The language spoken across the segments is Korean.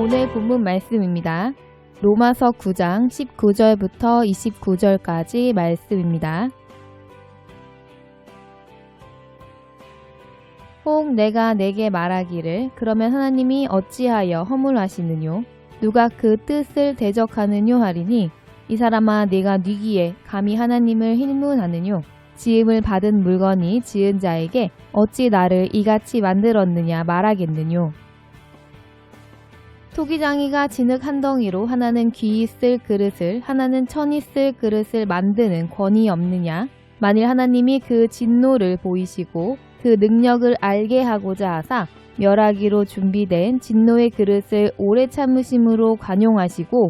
오늘 본문 말씀입니다. 로마서 9장 19절부터 29절까지 말씀입니다. 혹 내가 내게 말하기를 그러면 하나님이 어찌하여 허물하시느뇨? 누가 그 뜻을 대적하느뇨 하리니 이 사람아 네가 뉘기에 감히 하나님을 힐문하느뇨? 지음을 받은 물건이 지은 자에게 어찌 나를 이같이 만들었느냐 말하겠느뇨? 토기장이가 진흙 한 덩이로 하나는 귀 있을 그릇을 하나는 천 있을 그릇을 만드는 권위 없느냐? 만일 하나님이 그 진노를 보이시고 그 능력을 알게 하고자 하사 멸하기로 준비된 진노의 그릇을 오래 참으심으로 관용하시고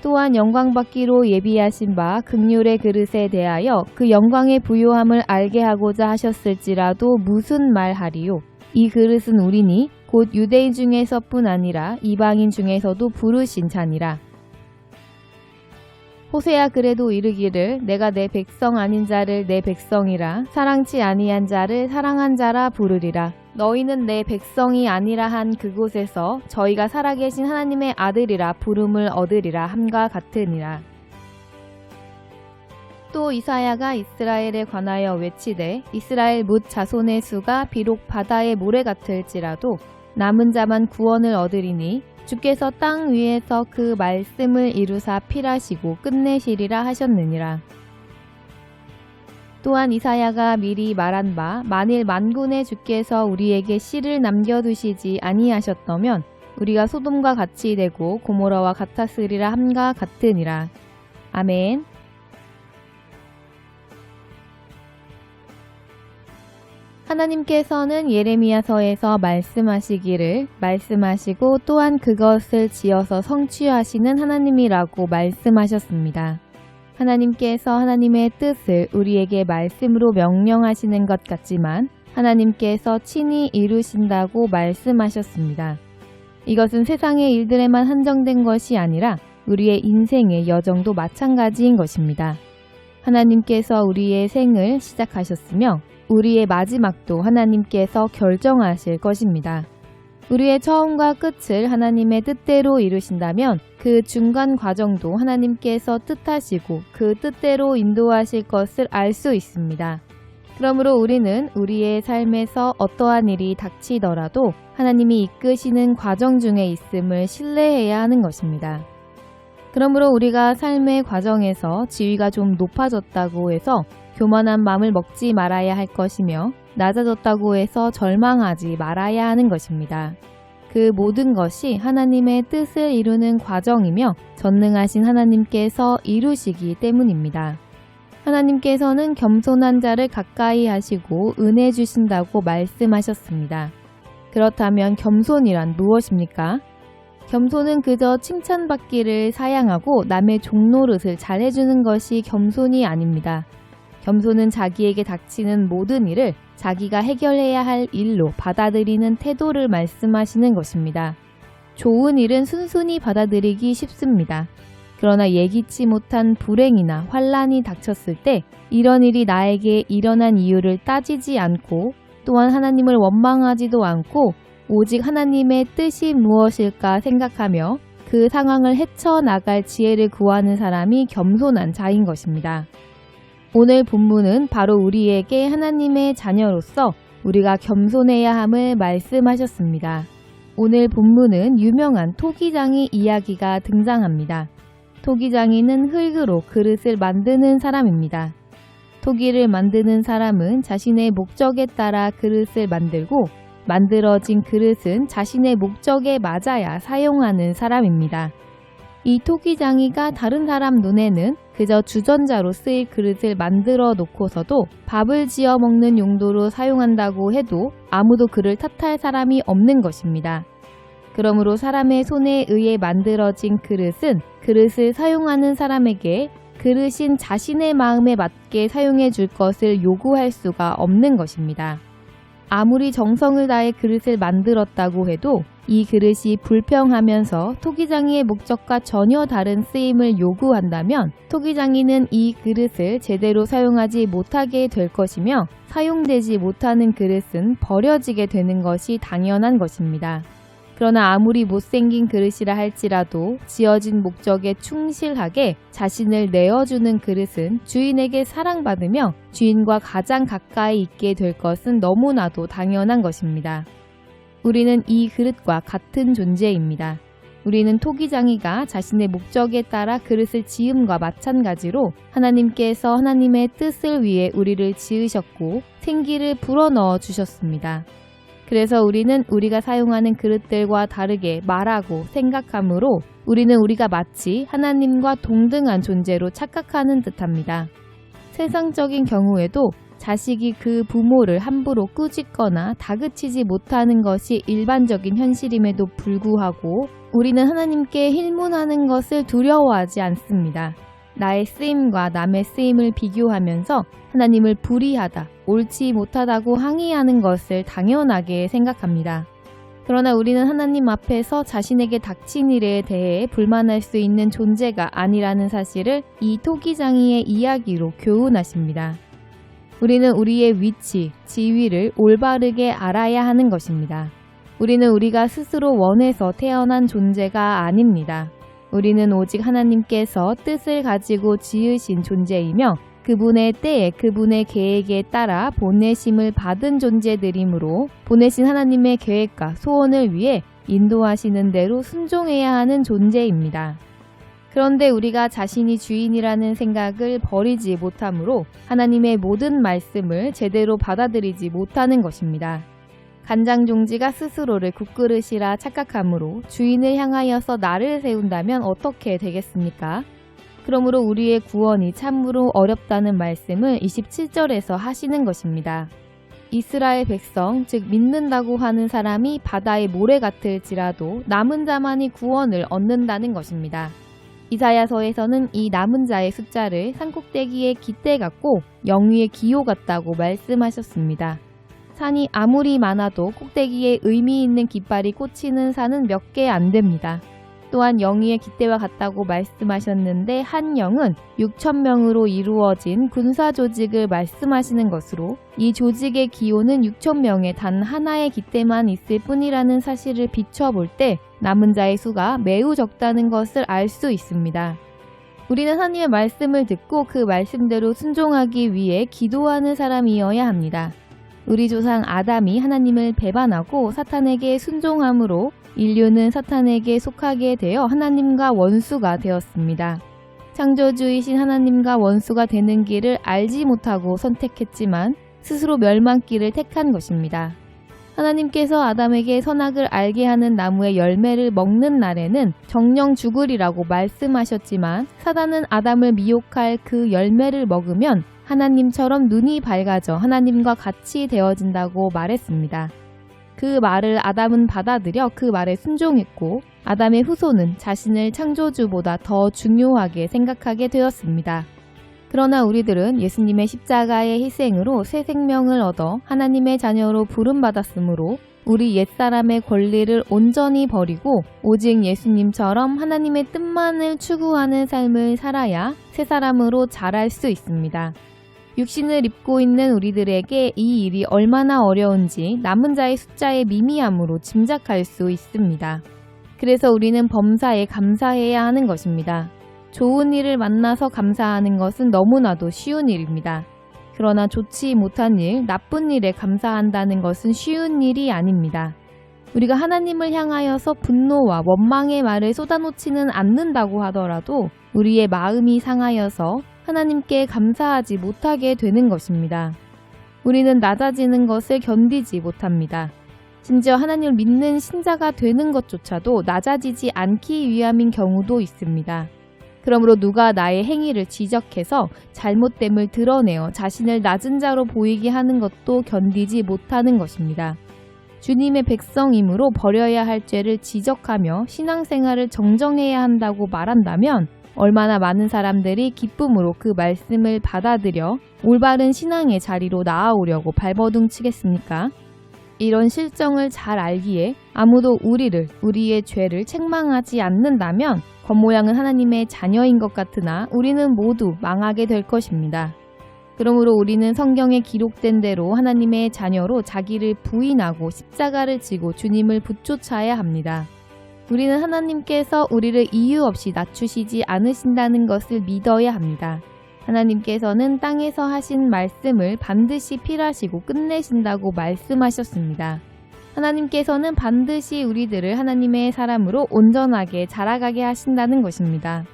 또한 영광받기로 예비하신 바 긍휼의 그릇에 대하여 그 영광의 부요함을 알게 하고자 하셨을지라도 무슨 말하리요? 이 그릇은 우리니 곧 유대인 중에서뿐 아니라 이방인 중에서도 부르신 자니라. 호세야 그래도 이르기를 내가 내 백성 아닌 자를 내 백성이라 사랑치 아니한 자를 사랑한 자라 부르리라. 너희는 내 백성이 아니라 한 그곳에서 저희가 살아계신 하나님의 아들이라 부름을 얻으리라 함과 같으니라. 또 이사야가 이스라엘에 관하여 외치되 이스라엘 뭇 자손의 수가 비록 바다의 모래 같을지라도 남은 자만 구원을 얻으리니 주께서 땅 위에서 그 말씀을 이루사 필하시고 끝내시리라 하셨느니라. 또한 이사야가 미리 말한 바 만일 만군의 주께서 우리에게 씨를 남겨두시지 아니하셨다면 우리가 소돔과 같이 되고 고모라와 같았으리라 함과 같으니라. 아멘. 하나님께서는 예레미야서에서 말씀하시기를 말씀하시고 또한 그것을 지어서 성취하시는 하나님이라고 말씀하셨습니다. 하나님께서 하나님의 뜻을 우리에게 말씀으로 명령하시는 것 같지만 하나님께서 친히 이루신다고 말씀하셨습니다. 이것은 세상의 일들에만 한정된 것이 아니라 우리의 인생의 여정도 마찬가지인 것입니다. 하나님께서 우리의 생을 시작하셨으며 우리의 마지막도 하나님께서 결정하실 것입니다. 우리의 처음과 끝을 하나님의 뜻대로 이루신다면 그 중간 과정도 하나님께서 뜻하시고 그 뜻대로 인도하실 것을 알 수 있습니다. 그러므로 우리는 우리의 삶에서 어떠한 일이 닥치더라도 하나님이 이끄시는 과정 중에 있음을 신뢰해야 하는 것입니다. 그러므로 우리가 삶의 과정에서 지위가 좀 높아졌다고 해서 교만한 마음을 먹지 말아야 할 것이며 낮아졌다고 해서 절망하지 말아야 하는 것입니다. 그 모든 것이 하나님의 뜻을 이루는 과정이며 전능하신 하나님께서 이루시기 때문입니다. 하나님께서는 겸손한 자를 가까이 하시고 은혜 주신다고 말씀하셨습니다. 그렇다면 겸손이란 무엇입니까? 겸손은 그저 칭찬받기를 사양하고 남의 종노릇을 잘해주는 것이 겸손이 아닙니다. 겸손은 자기에게 닥치는 모든 일을 자기가 해결해야 할 일로 받아들이는 태도를 말씀하시는 것입니다. 좋은 일은 순순히 받아들이기 쉽습니다. 그러나 예기치 못한 불행이나 환란이 닥쳤을 때 이런 일이 나에게 일어난 이유를 따지지 않고 또한 하나님을 원망하지도 않고 오직 하나님의 뜻이 무엇일까 생각하며 그 상황을 헤쳐나갈 지혜를 구하는 사람이 겸손한 자인 것입니다. 오늘 본문은 바로 우리에게 하나님의 자녀로서 우리가 겸손해야 함을 말씀하셨습니다. 오늘 본문은 유명한 토기장이 이야기가 등장합니다. 토기장이는 흙으로 그릇을 만드는 사람입니다. 토기를 만드는 사람은 자신의 목적에 따라 그릇을 만들고 만들어진 그릇은 자신의 목적에 맞아야 사용하는 사람입니다. 이 토기장이가 다른 사람 눈에는 그저 주전자로 쓰일 그릇을 만들어 놓고서도 밥을 지어 먹는 용도로 사용한다고 해도 아무도 그를 탓할 사람이 없는 것입니다. 그러므로 사람의 손에 의해 만들어진 그릇은 그릇을 사용하는 사람에게 그릇인 자신의 마음에 맞게 사용해 줄 것을 요구할 수가 없는 것입니다. 아무리 정성을 다해 그릇을 만들었다고 해도 이 그릇이 불평하면서 토기장이의 목적과 전혀 다른 쓰임을 요구한다면 토기장이는 이 그릇을 제대로 사용하지 못하게 될 것이며 사용되지 못하는 그릇은 버려지게 되는 것이 당연한 것입니다. 그러나 아무리 못생긴 그릇이라 할지라도 지어진 목적에 충실하게 자신을 내어주는 그릇은 주인에게 사랑받으며 주인과 가장 가까이 있게 될 것은 너무나도 당연한 것입니다. 우리는 이 그릇과 같은 존재입니다. 우리는 토기장이가 자신의 목적에 따라 그릇을 지음과 마찬가지로 하나님께서 하나님의 뜻을 위해 우리를 지으셨고 생기를 불어넣어 주셨습니다. 그래서 우리는 우리가 사용하는 그릇들과 다르게 말하고 생각하므로 우리는 우리가 마치 하나님과 동등한 존재로 착각하는 듯합니다. 세상적인 경우에도 자식이 그 부모를 함부로 꾸짖거나 다그치지 못하는 것이 일반적인 현실임에도 불구하고 우리는 하나님께 힐문하는 것을 두려워하지 않습니다. 나의 쓰임과 남의 쓰임을 비교하면서 하나님을 불의하다, 옳지 못하다고 항의하는 것을 당연하게 생각합니다. 그러나 우리는 하나님 앞에서 자신에게 닥친 일에 대해 불만할 수 있는 존재가 아니라는 사실을 이 토기장이의 이야기로 교훈하십니다. 우리는 우리의 위치, 지위를 올바르게 알아야 하는 것입니다. 우리는 우리가 스스로 원해서 태어난 존재가 아닙니다. 우리는 오직 하나님께서 뜻을 가지고 지으신 존재이며 그분의 때에 그분의 계획에 따라 보내심을 받은 존재들이므로 보내신 하나님의 계획과 소원을 위해 인도하시는 대로 순종해야 하는 존재입니다. 그런데 우리가 자신이 주인이라는 생각을 버리지 못하므로 하나님의 모든 말씀을 제대로 받아들이지 못하는 것입니다. 간장종지가 스스로를 국그릇이라 착각하므로 주인을 향하여서 나를 세운다면 어떻게 되겠습니까? 그러므로 우리의 구원이 참으로 어렵다는 말씀을 27절에서 하시는 것입니다. 이스라엘 백성, 즉 믿는다고 하는 사람이 바다의 모래 같을지라도 남은 자만이 구원을 얻는다는 것입니다. 이사야서에서는 이 남은 자의 숫자를 산꼭대기의 깃대 같고 영위의 기호 같다고 말씀하셨습니다. 산이 아무리 많아도 꼭대기에 의미 있는 깃발이 꽂히는 산은 몇 개 안 됩니다. 또한 영위의 깃대와 같다고 말씀하셨는데 한 영은 6,000명으로 이루어진 군사 조직을 말씀하시는 것으로 이 조직의 기호는 6,000명의 단 하나의 깃대만 있을 뿐이라는 사실을 비춰볼 때 남은 자의 수가 매우 적다는 것을 알 수 있습니다. 우리는 하나님의 말씀을 듣고 그 말씀대로 순종하기 위해 기도하는 사람이어야 합니다. 우리 조상 아담이 하나님을 배반하고 사탄에게 순종함으로 인류는 사탄에게 속하게 되어 하나님과 원수가 되었습니다. 창조주이신 하나님과 원수가 되는 길을 알지 못하고 선택했지만 스스로 멸망길을 택한 것입니다. 하나님께서 아담에게 선악을 알게 하는 나무의 열매를 먹는 날에는 정령 죽으리라고 말씀하셨지만 사단은 아담을 미혹할 그 열매를 먹으면 하나님처럼 눈이 밝아져 하나님과 같이 되어진다고 말했습니다. 그 말을 아담은 받아들여 그 말에 순종했고 아담의 후손은 자신을 창조주보다 더 중요하게 생각하게 되었습니다. 그러나 우리들은 예수님의 십자가의 희생으로 새 생명을 얻어 하나님의 자녀로 부름받았으므로 우리 옛사람의 권리를 온전히 버리고 오직 예수님처럼 하나님의 뜻만을 추구하는 삶을 살아야 새 사람으로 자랄 수 있습니다. 육신을 입고 있는 우리들에게 이 일이 얼마나 어려운지 남은 자의 숫자의 미미함으로 짐작할 수 있습니다. 그래서 우리는 범사에 감사해야 하는 것입니다. 좋은 일을 만나서 감사하는 것은 너무나도 쉬운 일입니다. 그러나 좋지 못한 일, 나쁜 일에 감사한다는 것은 쉬운 일이 아닙니다. 우리가 하나님을 향하여서 분노와 원망의 말을 쏟아놓지는 않는다고 하더라도 우리의 마음이 상하여서 하나님께 감사하지 못하게 되는 것입니다. 우리는 낮아지는 것을 견디지 못합니다. 심지어 하나님을 믿는 신자가 되는 것조차도 낮아지지 않기 위함인 경우도 있습니다. 그러므로 누가 나의 행위를 지적해서 잘못됨을 드러내어 자신을 낮은 자로 보이게 하는 것도 견디지 못하는 것입니다. 주님의 백성이므로 버려야 할 죄를 지적하며 신앙생활을 정정해야 한다고 말한다면 얼마나 많은 사람들이 기쁨으로 그 말씀을 받아들여 올바른 신앙의 자리로 나아오려고 발버둥 치겠습니까? 이런 실정을 잘 알기에 아무도 우리의 죄를 책망하지 않는다면 겉모양은 하나님의 자녀인 것 같으나 우리는 모두 망하게 될 것입니다. 그러므로 우리는 성경에 기록된 대로 하나님의 자녀로 자기를 부인하고 십자가를 지고 주님을 붙쫓아야 합니다. 우리는 하나님께서 우리를 이유 없이 낮추시지 않으신다는 것을 믿어야 합니다. 하나님께서는 땅에서 하신 말씀을 반드시 필하시고 끝내신다고 말씀하셨습니다. 하나님께서는 반드시 우리들을 하나님의 사람으로 온전하게 자라가게 하신다는 것입니다.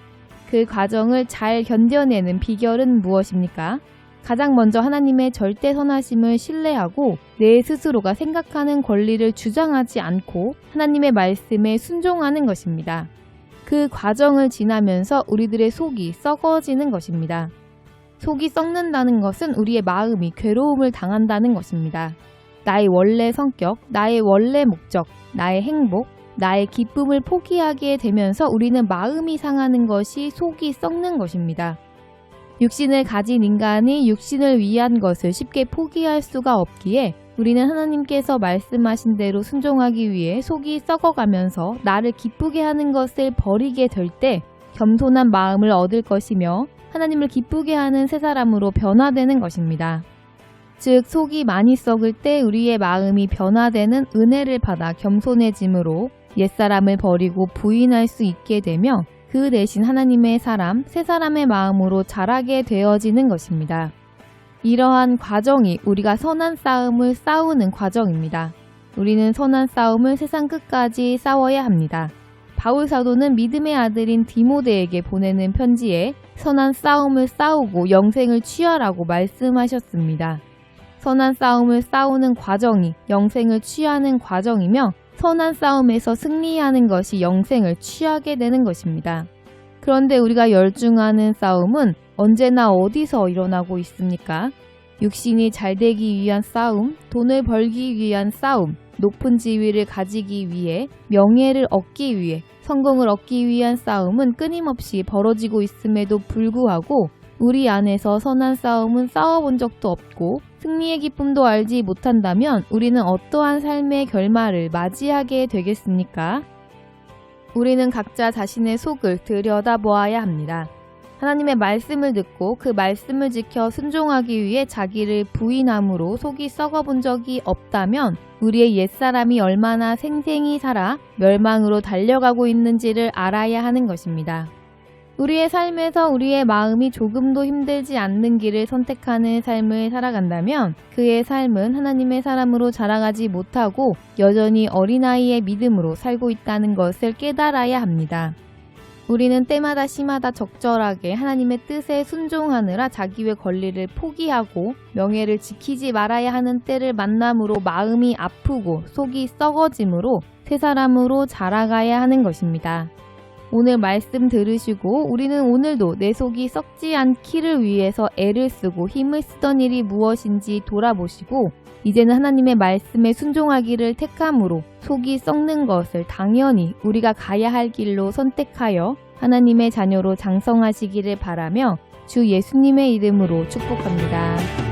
그 과정을 잘 견뎌내는 비결은 무엇입니까? 가장 먼저 하나님의 절대 선하심을 신뢰하고 내 스스로가 생각하는 권리를 주장하지 않고 하나님의 말씀에 순종하는 것입니다. 그 과정을 지나면서 우리들의 속이 썩어지는 것입니다. 속이 썩는다는 것은 우리의 마음이 괴로움을 당한다는 것입니다. 나의 원래 성격, 나의 원래 목적, 나의 행복, 나의 기쁨을 포기하게 되면서 우리는 마음이 상하는 것이 속이 썩는 것입니다. 육신을 가진 인간이 육신을 위한 것을 쉽게 포기할 수가 없기에 우리는 하나님께서 말씀하신 대로 순종하기 위해 속이 썩어가면서 나를 기쁘게 하는 것을 버리게 될 때 겸손한 마음을 얻을 것이며 하나님을 기쁘게 하는 새 사람으로 변화되는 것입니다. 즉 속이 많이 썩을 때 우리의 마음이 변화되는 은혜를 받아 겸손해짐으로 옛사람을 버리고 부인할 수 있게 되며 그 대신 하나님의 사람, 새 사람의 마음으로 자라게 되어지는 것입니다. 이러한 과정이 우리가 선한 싸움을 싸우는 과정입니다. 우리는 선한 싸움을 세상 끝까지 싸워야 합니다. 바울 사도는 믿음의 아들인 디모데에게 보내는 편지에 선한 싸움을 싸우고 영생을 취하라고 말씀하셨습니다. 선한 싸움을 싸우는 과정이 영생을 취하는 과정이며 선한 싸움에서 승리하는 것이 영생을 취하게 되는 것입니다. 그런데 우리가 열중하는 싸움은 언제나 어디서 일어나고 있습니까? 육신이 잘 되기 위한 싸움, 돈을 벌기 위한 싸움, 높은 지위를 가지기 위해, 명예를 얻기 위해, 성공을 얻기 위한 싸움은 끊임없이 벌어지고 있음에도 불구하고 우리 안에서 선한 싸움은 싸워본 적도 없고 승리의 기쁨도 알지 못한다면 우리는 어떠한 삶의 결말을 맞이하게 되겠습니까? 우리는 각자 자신의 속을 들여다보아야 합니다. 하나님의 말씀을 듣고 그 말씀을 지켜 순종하기 위해 자기를 부인함으로 속이 썩어본 적이 없다면 우리의 옛사람이 얼마나 생생히 살아 멸망으로 달려가고 있는지를 알아야 하는 것입니다. 우리의 삶에서 우리의 마음이 조금도 힘들지 않는 길을 선택하는 삶을 살아간다면 그의 삶은 하나님의 사람으로 자라가지 못하고 여전히 어린아이의 믿음으로 살고 있다는 것을 깨달아야 합니다. 우리는 때마다 시마다 적절하게 하나님의 뜻에 순종하느라 자기의 권리를 포기하고 명예를 지키지 말아야 하는 때를 만남으로 마음이 아프고 속이 썩어짐으로 새 사람으로 자라가야 하는 것입니다. 오늘 말씀 들으시고 우리는 오늘도 내 속이 썩지 않기를 위해서 애를 쓰고 힘을 쓰던 일이 무엇인지 돌아보시고 이제는 하나님의 말씀에 순종하기를 택함으로 속이 썩는 것을 당연히 우리가 가야 할 길로 선택하여 하나님의 자녀로 장성하시기를 바라며 주 예수님의 이름으로 축복합니다.